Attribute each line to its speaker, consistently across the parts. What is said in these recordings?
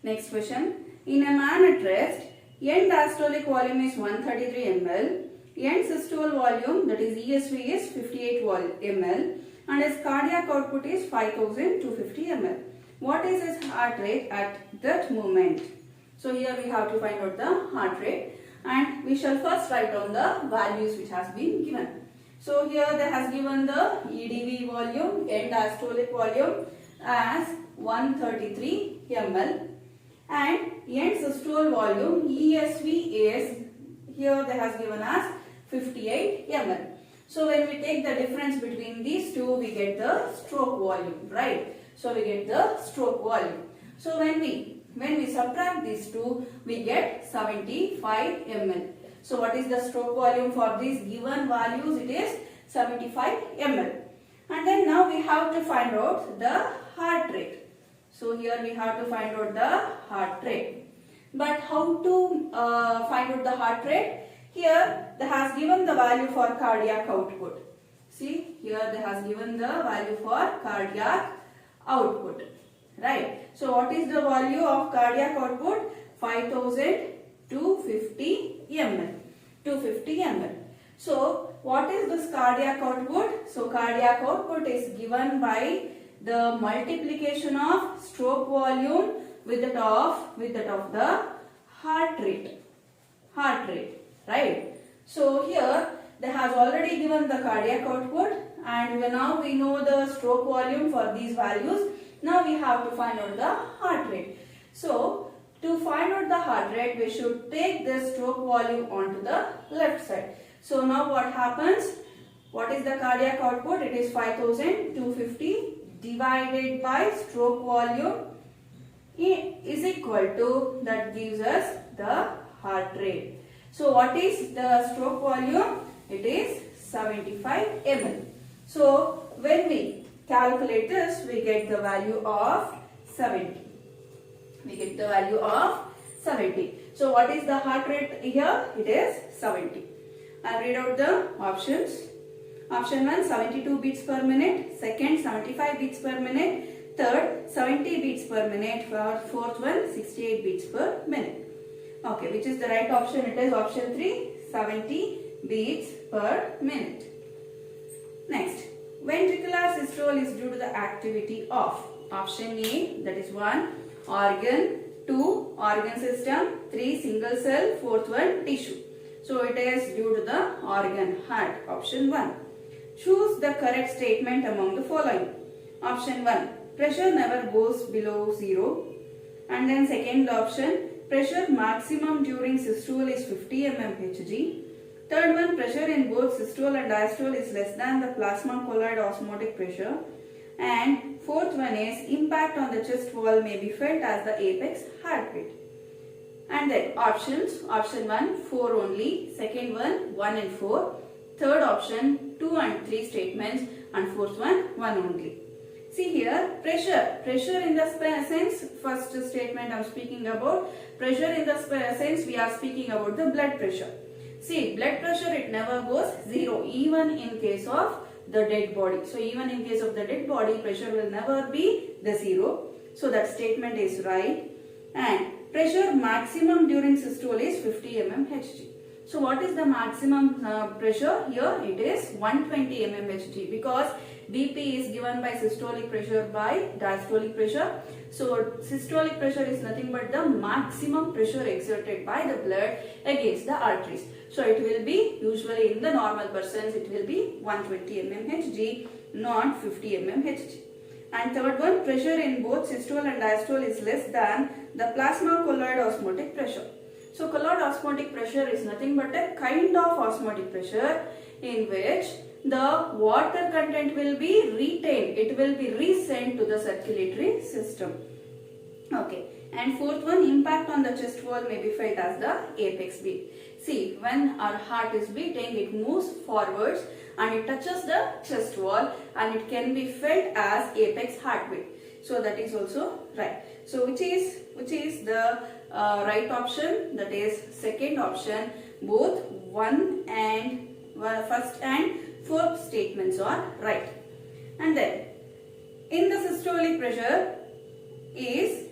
Speaker 1: Next question. In a man at rest, end diastolic volume is 133 ml, end systole volume, that is ESV, is 58 ml, and his cardiac output is 5250 ml. What is his heart rate at that moment? So here we have to find out the heart rate, and we shall first write down the values which has been given. So here they has given the EDV volume, end diastolic volume, as 133 ml, and end systole volume ESV is here they has given as 58 ml. So when we take the difference between these two, we get the stroke volume, right? So we get the stroke volume. So when we subtract these two, we get 75 ml. So what is the stroke volume for these given values? It is 75 ml. And then now we have to find out the heart rate. So here we have to find out the heart rate. But how to find out the heart rate? Here they has given the value for cardiac output. See, here they has given the value for cardiac output. Right. So what is the value of cardiac output? 5250 ml. 250 ml. So what is this cardiac output? So cardiac output is given by the multiplication of stroke volume with that of the heart rate. Heart rate. Right. So here they has already given the cardiac output, and now we know the stroke volume for these values. Now we have to find out the heart rate. So to find out the heart rate, we should take the stroke volume onto the left side. So now what happens? What is the cardiac output? It is 5250 divided by stroke volume is equal to, that gives us the heart rate. So what is the stroke volume? It is 75 ml. So when we calculate this, we get the value of 70. We get the value of 70. So what is the heart rate here? It is 70. I'll read out the options. Option 1, 72 beats per minute. Second, 75 beats per minute. Third, 70 beats per minute. Fourth one, 68 beats per minute. Okay, which is the right option? It is option 3, 70 beats per minute. Next, ventricular systole is due to the activity of option A, that is 1, organ, 2, organ system, 3, single cell, fourth one, tissue. So it is due to the organ, heart, option 1. Choose the correct statement among the following. Option 1, pressure never goes below 0. And then second option, pressure maximum during systole is 50 mmHg. Third one, pressure in both systole and diastole is less than the plasma colloid osmotic pressure. And fourth one is, impact on the chest wall may be felt as the apex heartbeat. And then options, option 1, 4 only. Second one, 1 and 4. Third option, 2 and 3 statements. And fourth one, 1 only. See here, pressure in the sense, first statement I am speaking about. Pressure in the sense, we are speaking about the blood pressure. See, blood pressure, it never goes 0, even in case of the dead body. So even in case of the dead body, pressure will never be the 0. So that statement is right. And pressure maximum during systole is 50 mmHg. So what is the maximum pressure? Here it is 120 mmHg, because BP is given by systolic pressure by diastolic pressure. So systolic pressure is nothing but the maximum pressure exerted by the blood against the arteries. So it will be, usually in the normal persons, it will be 120 mmHg, not 50 mmHg. And third one, pressure in both systole and diastole is less than the plasma colloid osmotic pressure. So colloid osmotic pressure is nothing but a kind of osmotic pressure in which the water content will be retained. It will be resent to the circulatory system. Okay. And fourth one, impact on the chest wall may be felt as the apex beat. See, when our heart is beating, it moves forwards and it touches the chest wall, and it can be felt as apex heartbeat. So that is also right. So which is the right option? That is second option. Both first and fourth statements are right. And then in the systolic pressure is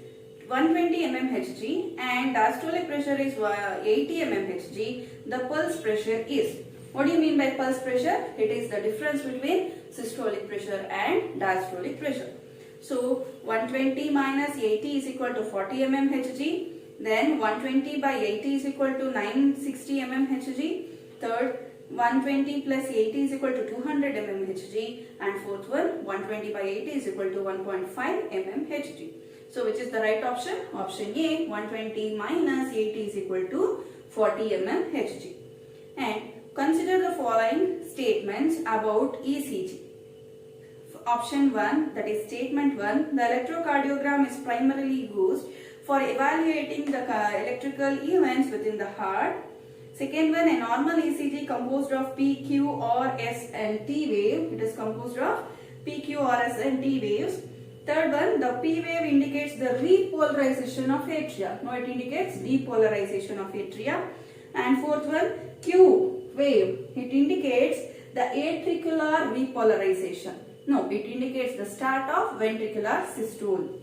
Speaker 1: 120 mmHg and diastolic pressure is 80 mmHg, the pulse pressure is. What do you mean by pulse pressure? It is the difference between systolic pressure and diastolic pressure. So 120 minus 80 is equal to 40 mmHg. Then 120 by 80 is equal to 960 mmHg. Third, 120 plus 80 is equal to 200 mmHg. And fourth one, 120 by 80 is equal to 1.5 mmHg. So which is the right option? Option A, 120 minus 80 is equal to 40 mmHg. And consider the following statements about ECG. Option 1, that is statement 1, the electrocardiogram is primarily used for evaluating the electrical events within the heart. Second one, a normal ECG composed of P, Q, R, S and T wave. It is composed of P, Q, R, S and T waves. Third one, the P wave indicates the repolarization of atria. No, it indicates depolarization of atria. And fourth one, Q wave, it indicates the atricular repolarization. No, it indicates the start of ventricular systole.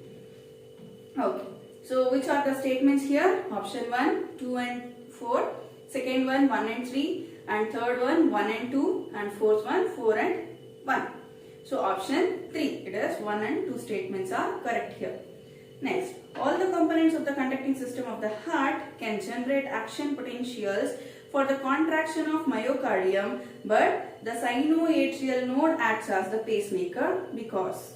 Speaker 1: Okay. So which are the statements here? Option 1, 2 and 4. Second one, 1 and 3. And third one, 1 and 2. And fourth one, 4 and 1. So option 3, it is 1 and 2 statements are correct here. Next, all the components of the conducting system of the heart can generate action potentials for the contraction of myocardium, but the sinoatrial node acts as the pacemaker because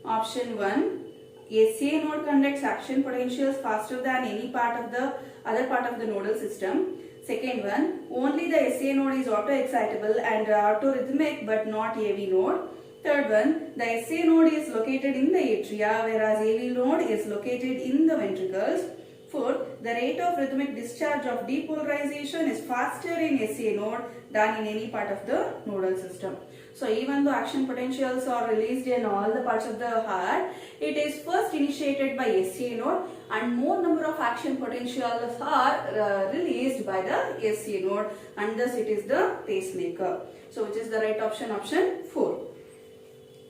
Speaker 1: option 1, SCA node conducts action potentials faster than any part of the other part of the nodal system. Second one, only the SCA node is auto-excitable and autorhythmic but not AV node. Third one, the SCA node is located in the atria whereas AV node is located in the ventricles. Fourth, the rate of rhythmic discharge of depolarization is faster in SCA node than in any part of the nodal system. So even though action potentials are released in all the parts of the heart, it is first initiated by SCA node and more number of action potentials are released by the SCA node and thus it is the pacemaker. So which is the right option? Option 4.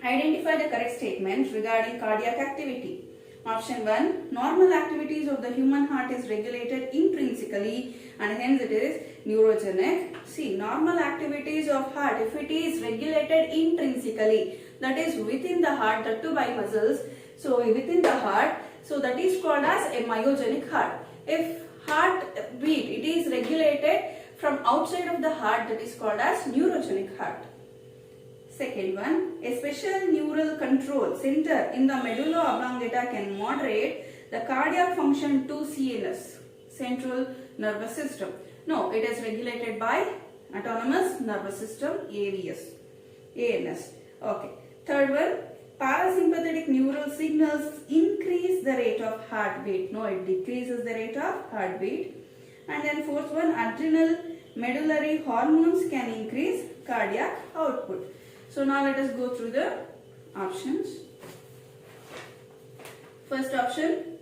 Speaker 1: Identify the correct statements regarding cardiac activity. Option 1, normal activities of the human heart is regulated intrinsically and hence it is neurogenic. See, normal activities of heart, if it is regulated intrinsically, that is within the heart, that too by muscles, so within the heart, so that is called as a myogenic heart. If heart beat, it is regulated from outside of the heart, that is called as neurogenic heart. Second one, a special neural control center in the medulla oblongata can moderate the cardiac function to CNS, central nervous system. No, it is regulated by autonomous nervous system, ANS. Okay. Third one, parasympathetic neural signals increase the rate of heartbeat. No, it decreases the rate of heartbeat. And then fourth one, adrenal medullary hormones can increase cardiac output. So now let us go through the options. First option,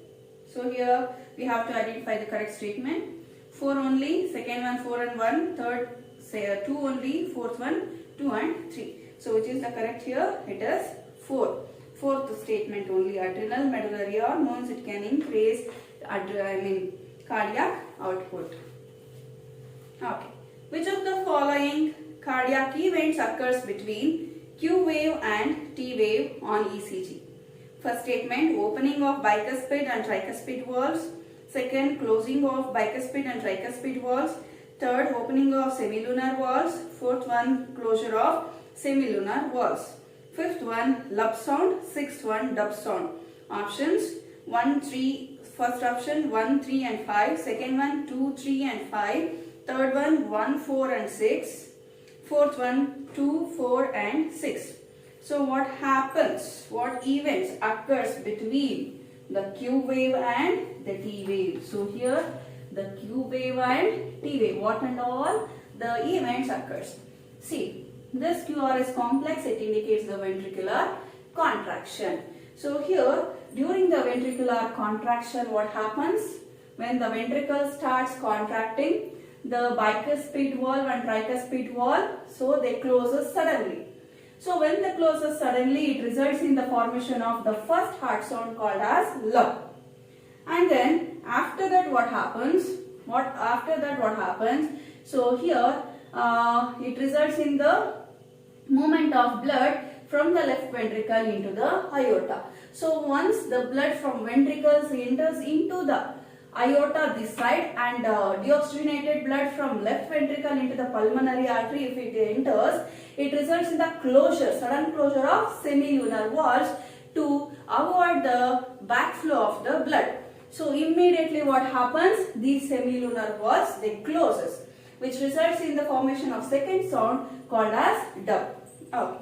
Speaker 1: so here we have to identify the correct statement. 4 only, second one 4 and 1, third say 2 only, fourth one 2 and 3. So which is the correct here? It is 4. Fourth statement only, adrenal medullary hormones, it can increase cardiac output. Okay. Which of the following cardiac events occurs between Q wave and T wave on ECG? First statement, opening of bicuspid and tricuspid valves. Second, closing of bicuspid and tricuspid valves. Third, opening of semilunar valves. Fourth one, closure of semilunar valves. Fifth one, lub sound. Sixth one, dub sound. Options 1, 3, first option 1, 3 and 5. Second one 2, 3 and 5. Third one 1, 4 and 6. Fourth one 2, 4 and 6. So what happens? What events occurs between the Q wave and the T wave? So here the Q wave and T wave, what and all the events occurs. See, this QR is complex, it indicates the ventricular contraction. So here during the ventricular contraction, what happens? When the ventricle starts contracting, the bicuspid valve and tricuspid valve, so they closes suddenly. So when they closes suddenly, it results in the formation of the first heart sound called as lub. And then after that what happens? So here it results in the movement of blood from the left ventricle into the aorta. So once the blood from ventricles enters into the aorta this side, and deoxygenated blood from left ventricle into the pulmonary artery, if it enters, it results in the sudden closure of semilunar valves to avoid the backflow of the blood. So immediately what happens? These semilunar valves, they closes, which results in the formation of second sound called as dub. Okay.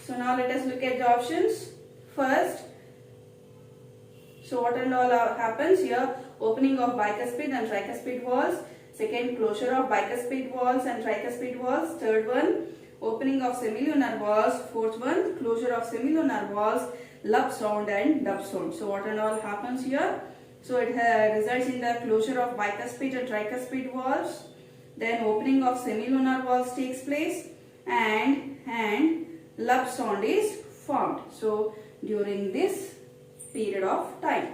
Speaker 1: So now let us look at the options. First, so what and all happens here? Opening of bicuspid and tricuspid valves. Second, closure of bicuspid valves and tricuspid valves. Third one, opening of semilunar valves. Fourth one, closure of semilunar valves, lub sound and dub sound. So what and all happens here? So it results in the closure of bicuspid and tricuspid valves. Then opening of semilunar valves takes place, and lub sound is formed. So during this period of time.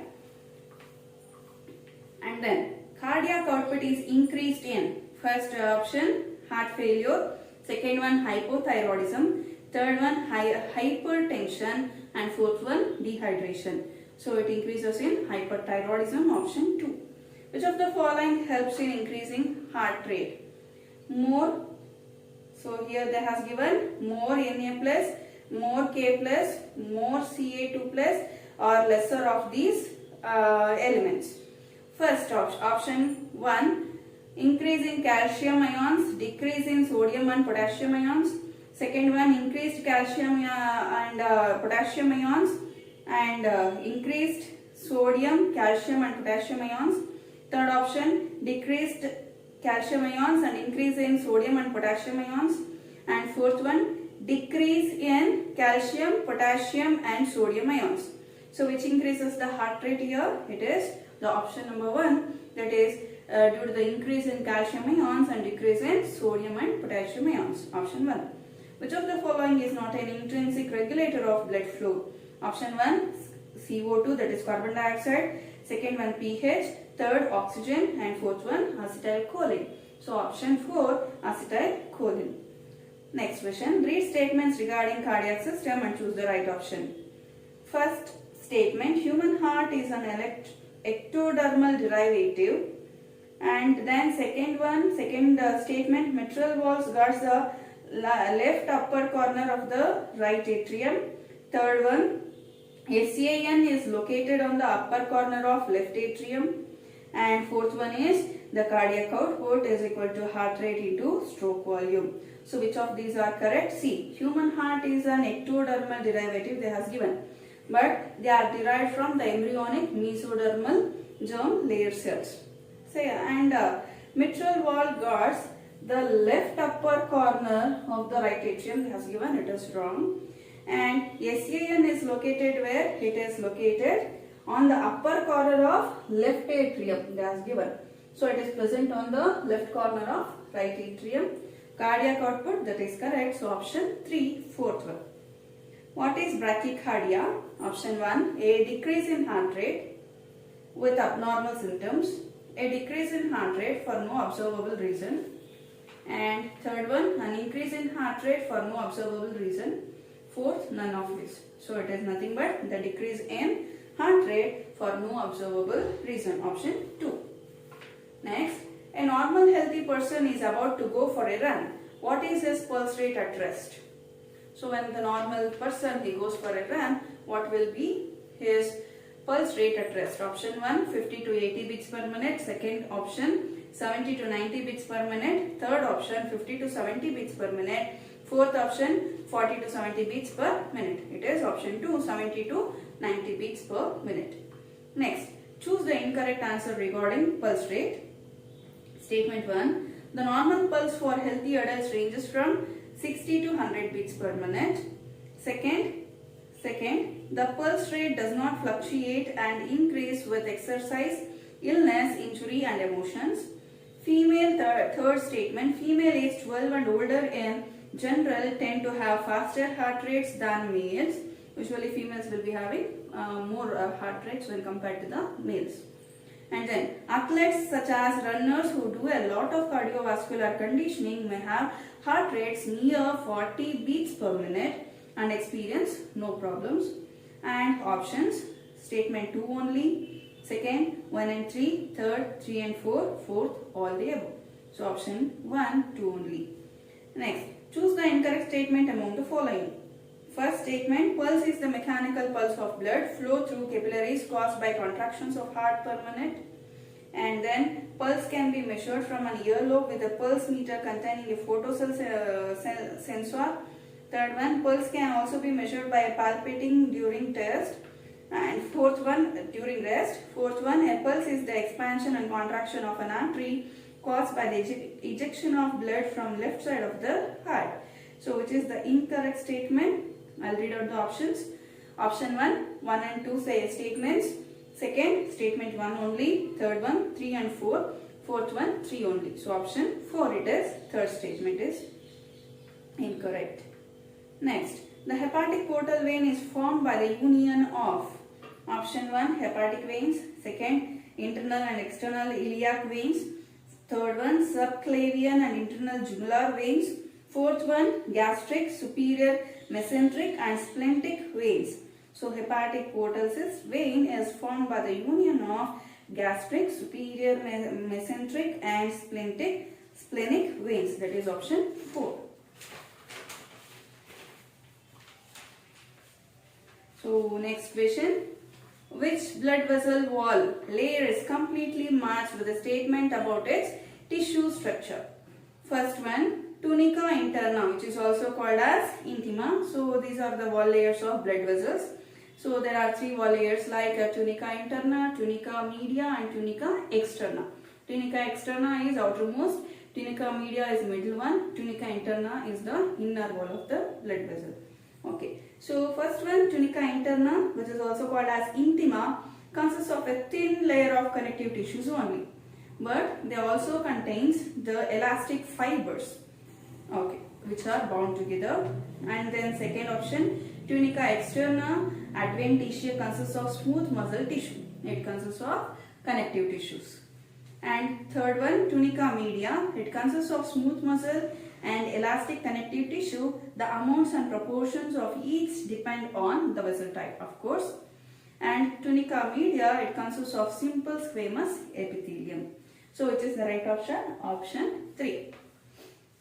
Speaker 1: And then cardiac output is increased in first option heart failure, second one hypothyroidism, third one hypertension, and fourth one dehydration. So it increases in hyperthyroidism, option 2. Which of the following helps in increasing heart rate? More, so here they has given more Na plus, more K plus, more Ca2 plus, or lesser of these elements. First option 1, increase in calcium ions, decrease in sodium and potassium ions. Second one, increased calcium and potassium ions, and increased sodium, calcium and potassium ions. Third option, decreased calcium ions and increase in sodium and potassium ions. And fourth one, decrease in calcium, potassium and sodium ions. So which increases the heart rate here? It is the option number 1, that is due to the increase in calcium ions and decrease in sodium and potassium ions. Option 1. Which of the following is not an intrinsic regulator of blood flow? Option 1, CO2, that is carbon dioxide. Second one, pH. Third, oxygen. And fourth one, acetylcholine. So option 4, acetylcholine. Next question, read statements regarding cardiac system and choose the right option. First statement, human heart is an ectodermal derivative. And then second statement, mitral valves guards the left upper corner of the right atrium. Third one, SCIN is located on the upper corner of left atrium. And fourth one is the cardiac output is equal to heart rate into stroke volume. So which of these are correct? See, human heart is an ectodermal derivative they has given, but they are derived from the embryonic mesodermal germ layer cells. Say, and mitral valve guards the left upper corner of the right atrium they has given, it is wrong. And SCIN is located where? It is located on the upper corner of left atrium they has given. So it is present on the left corner of right atrium. Cardiac output, that is correct. So option 3, fourth one. What is brachycardia? Option 1, a decrease in heart rate with abnormal symptoms. A decrease in heart rate for no observable reason. And third one, an increase in heart rate for no observable reason. Fourth, none of this. So it is nothing but the decrease in heart rate for no observable reason. Option 2. Next, a normal healthy person is about to go for a run. What is his pulse rate at rest? So when the normal person he goes for a run, what will be his pulse rate at rest? Option 1, 50 to 80 beats per minute. Second option, 70 to 90 beats per minute. Third option, 50 to 70 beats per minute. Fourth option, 40 to 70 beats per minute. It is option 2, 70 to 90 beats per minute. Next, choose the incorrect answer regarding pulse rate. Statement 1, the normal pulse for healthy adults ranges from 60 to 100 beats per minute. Second, the pulse rate does not fluctuate and increase with exercise, illness, injury and emotions. Third statement, female aged 12 and older in general tend to have faster heart rates than males. Usually females will be having more heart rates when compared to the males. And then athletes such as runners who do a lot of cardiovascular conditioning may have heart rates near 40 beats per minute and experience no problems. And options: statement 2 only, second 1 and 3, third 3 and 4, fourth all the above. So option 1, 2 only. Next, choose the incorrect statement among the following. First statement: pulse is the mechanical pulse of blood flow through capillaries caused by contractions of heart per minute. And then pulse can be measured from an earlobe with a pulse meter containing a photocell sensor. Third one, pulse can also be measured by palpating during test. And fourth one, during rest. Fourth one, a pulse is the expansion and contraction of an artery caused by the ejection of blood from left side of the heart. So which is the incorrect statement? I'll read out the options. Option 1 and 2 say statements. Second, statement 1 only. Third one, 3 and 4. Fourth one, 3 only. So option 4 it is. Third statement is incorrect. Next, the hepatic portal vein is formed by the union of option 1, hepatic veins. Second, internal and external iliac veins. Third one, subclavian and internal jugular veins. Fourth one, gastric, superior, mesenteric and splentic veins. So hepatic portal vein is formed by the union of gastric, superior, mesenteric and splenic veins. That is option 4. So next question. Which blood vessel wall layer is completely matched with a statement about its tissue structure? First one, tunica interna, which is also called as intima. So these are the wall layers of blood vessels. So there are 3 wall layers like tunica interna, tunica media and tunica externa. Tunica externa is outermost, tunica media is middle one, tunica interna is the inner wall of the blood vessel. Okay, so first one, tunica interna, which is also called as intima, consists of a thin layer of connective tissues only, but they also contains the elastic fibers, okay, which are bound together. And then second option, tunica externa adventitia consists of smooth muscle tissue. It consists of connective tissues. And third one, tunica media, it consists of smooth muscle and elastic connective tissue. The amounts and proportions of each depend on the vessel type, of course. And tunica media, it consists of simple squamous epithelium. So which is the right option? Option 3.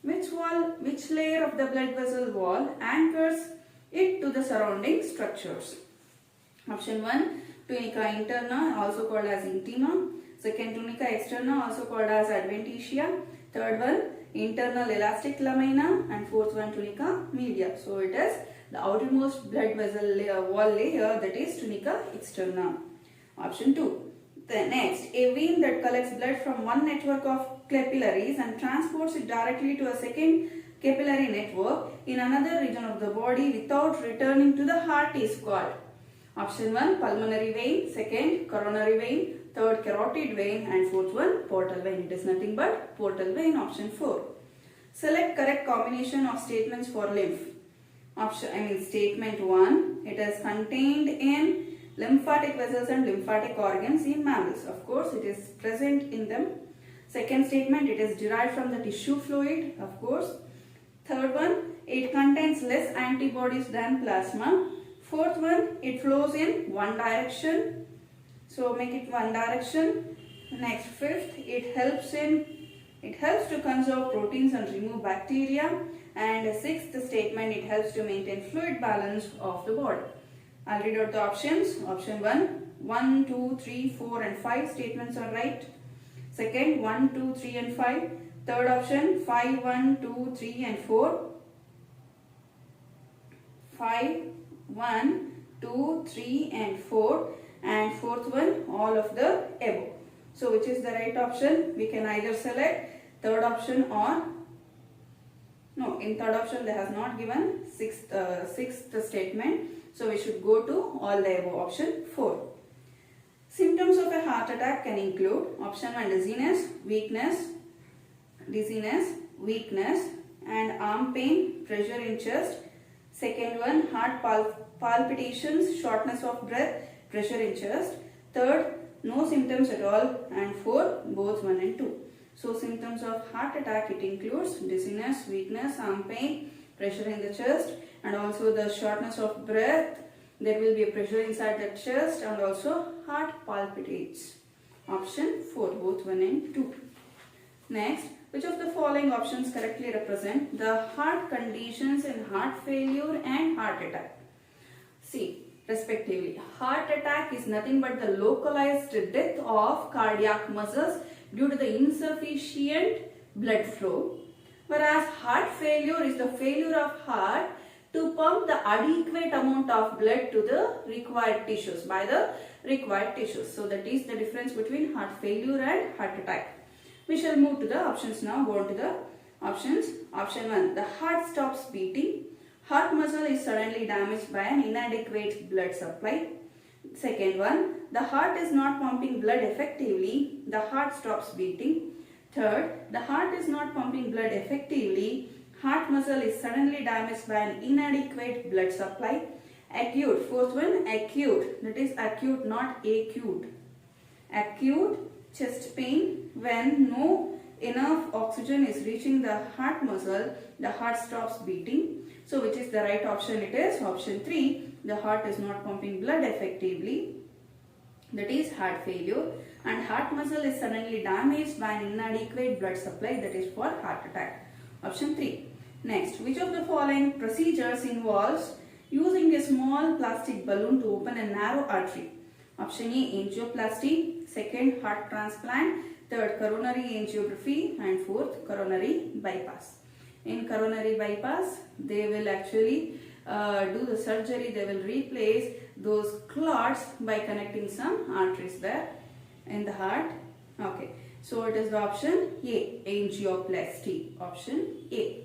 Speaker 1: Which layer of the blood vessel wall anchors it to the surrounding structures? Option 1, tunica interna, also called as intima. Second, tunica externa, also called as adventitia. Third one, internal elastic lamina. And fourth one, tunica media. So it is the outermost blood vessel wall layer, that is tunica externa. Option 2. The next, a vein that collects blood from one network of capillaries and transports it directly to a second capillary network in another region of the body without returning to the heart is called. Option 1, pulmonary vein. Second, coronary vein. Third, carotid vein. And fourth one, portal vein. It is nothing but portal vein. Option 4. Select correct combination of statements for lymph. Statement 1, it is contained in lymphatic vessels and lymphatic organs in mammals. Of course, it is present in them. Second statement, it is derived from the tissue fluid. Of course. Third one, it contains less antibodies than plasma. Fourth one, it flows in one direction. So make it one direction. Next, fifth, it helps to conserve proteins and remove bacteria. And sixth statement, it helps to maintain fluid balance of the body. I'll read out the options. Option 1, 2, 3, 4 and 5 statements are right. Second, 1, 2, 3 and 5. Third option, 5, 1, 2, 3 and 4. 5, 1, 2, 3 and 4. And fourth one, all of the above. So which is the right option? We can either select third option or no, in third option they has not given sixth statement. So we should go to all the above. Option 4. Symptoms of a heart attack can include option 1, dizziness, weakness and arm pain, pressure in chest, Second one, heart palpitations, shortness of breath, pressure in chest. Third, no symptoms at all. And fourth, both 1 and 2. So symptoms of heart attack, it includes dizziness, weakness, arm pain, pressure in the chest, and also the shortness of breath. There will be a pressure inside the chest, and also heart palpitates. Option 4, both 1 and 2. Next, which of the following options correctly represent the heart conditions in heart failure and heart attack? See, respectively, heart attack is nothing but the localized death of cardiac muscles due to the insufficient blood flow, whereas heart failure is the failure of heart to pump the adequate amount of blood to the required tissues by the required tissues. So that is the difference between heart failure and heart attack. We shall move to the options now. Go on to the options. Option 1. The heart stops beating. Heart muscle is suddenly damaged by an inadequate blood supply. Second one. The heart is not pumping blood effectively. The heart stops beating. Third. The heart is not pumping blood effectively. Heart muscle is suddenly damaged by an inadequate blood supply. Acute. Fourth one. Acute. That is acute, not acute. Acute chest pain when no enough oxygen is reaching the heart muscle, the heart stops beating. So which is the right option? It is option 3. The heart is not pumping blood effectively. That is heart failure. And heart muscle is suddenly damaged by an inadequate blood supply. That is for heart attack. Option 3. Next, which of the following procedures involves using a small plastic balloon to open a narrow artery? Option A, angioplasty. Second, heart transplant. Third, coronary angiography. And fourth, coronary bypass. In coronary bypass, they will actually do the surgery. They will replace those clots by connecting some arteries there in the heart. Okay, so it is the option A, angioplasty. Option A.